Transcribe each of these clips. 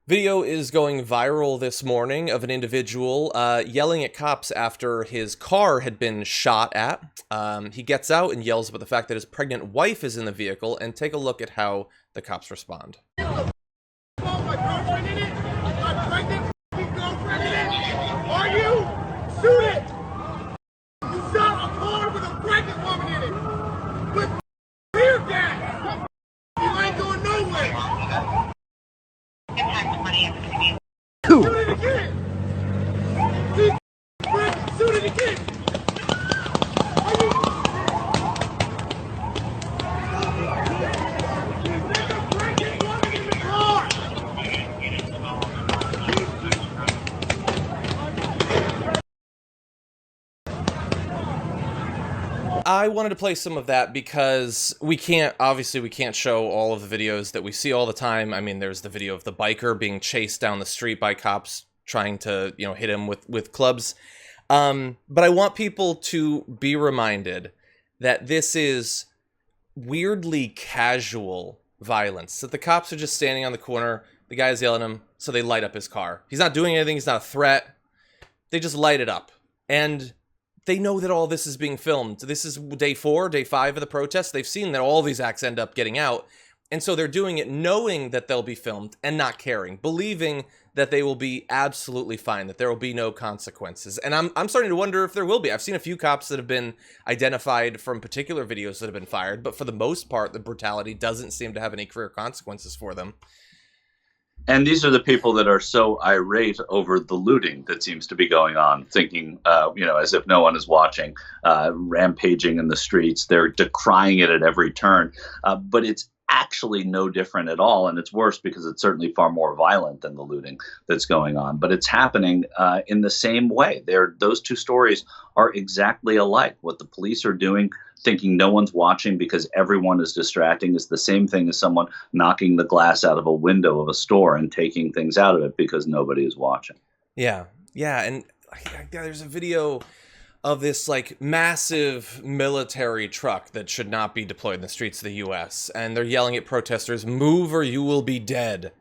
Video is going viral this morning of an individual yelling at cops after his car had been shot at. He gets out and yells about the fact that his pregnant wife is in the vehicle, and take a look at how the cops respond. My girlfriend in it? My pregnant girlfriend in it? Are you? Shoot it! You shot a car with a pregnant woman in it! With tear gas! You ain't going nowhere! Shoot it again! Shoot it again! Are you? There's a pregnant woman in the car! I wanted to play some of that because obviously we can't show all of the videos that we see all the time. I mean, there's the video of the biker being chased down the street by cops trying to, hit him with clubs. But I want people to be reminded that this is weirdly casual violence. That the cops are just standing on the corner, the guy's yelling at him, so they light up his car. He's not doing anything, he's not a threat. They just light it up. And they know that all this is being filmed. This is day 4, day 5 of the protest. They've seen that all these acts end up getting out. And so they're doing it knowing that they'll be filmed and not caring, believing that they will be absolutely fine, that there will be no consequences. And I'm starting to wonder if there will be. I've seen a few cops that have been identified from particular videos that have been fired, but for the most part, the brutality doesn't seem to have any career consequences for them. And these are the people that are so irate over the looting that seems to be going on, thinking, as if no one is watching, rampaging in the streets. They're decrying it at every turn. But it's actually no different at all. And it's worse because it's certainly far more violent than the looting that's going on. But it's happening in the same way. Those two stories are exactly alike. What the police are doing, thinking no one's watching because everyone is distracting, is the same thing as someone knocking the glass out of a window of a store and taking things out of it because nobody is watching. Yeah. And there's a video of this massive military truck that should not be deployed in the streets of the US, and they're yelling at protesters, "Move or you will be dead."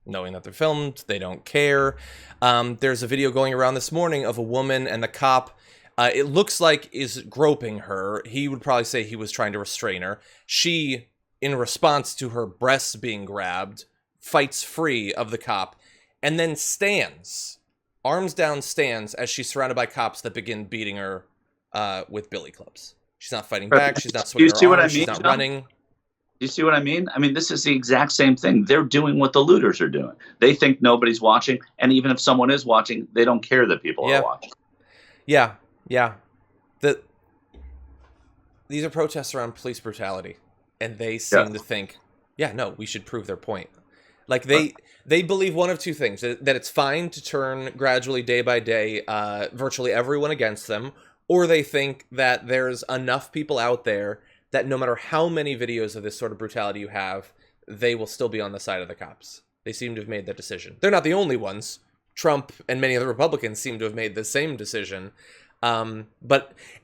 Knowing that they're filmed, they don't care. There's a video going around this morning of a woman and the cop, it looks like, is groping her. He would probably say he was trying to restrain her. She, in response to her breasts being grabbed, fights free of the cop and then stands, arms down, stands as she's surrounded by cops that begin beating her with billy clubs. She's not fighting back. She's not swinging her arms. She's not running. Do you see what I mean? I mean, this is the exact same thing. They're doing what the looters are doing. They think nobody's watching, and even if someone is watching, they don't care that people are watching. Yeah. These are protests around police brutality, and they seem to think, we should prove their point. They believe one of two things: that it's fine to turn gradually, day by day, virtually everyone against them, or they think that there's enough people out there that no matter how many videos of this sort of brutality you have, they will still be on the side of the cops. They seem to have made that decision. They're not the only ones. Trump and many other Republicans seem to have made the same decision. And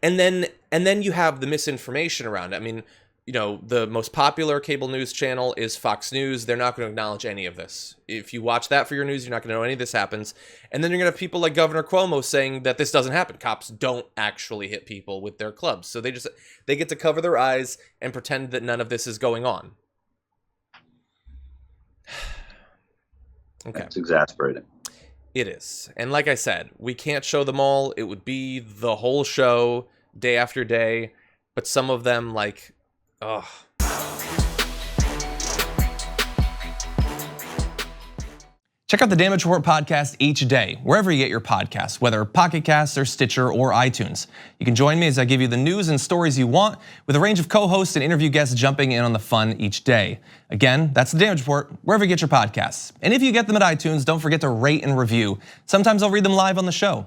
then you have the misinformation around it. I mean, the most popular cable news channel is Fox News. They're not going to acknowledge any of this. If you watch that for your news, you're not going to know any of this happens. And then you're going to have people like Governor Cuomo saying that this doesn't happen. Cops don't actually hit people with their clubs. So they get to cover their eyes and pretend that none of this is going on. Okay. It's exasperating. It is. And like I said, we can't show them all. It would be the whole show, day after day. But some of them, ugh. Check out the Damage Report podcast each day, wherever you get your podcasts, whether Pocket Casts or Stitcher or iTunes. You can join me as I give you the news and stories you want, with a range of co-hosts and interview guests jumping in on the fun each day. Again, that's the Damage Report, wherever you get your podcasts. And if you get them at iTunes, don't forget to rate and review. Sometimes I'll read them live on the show.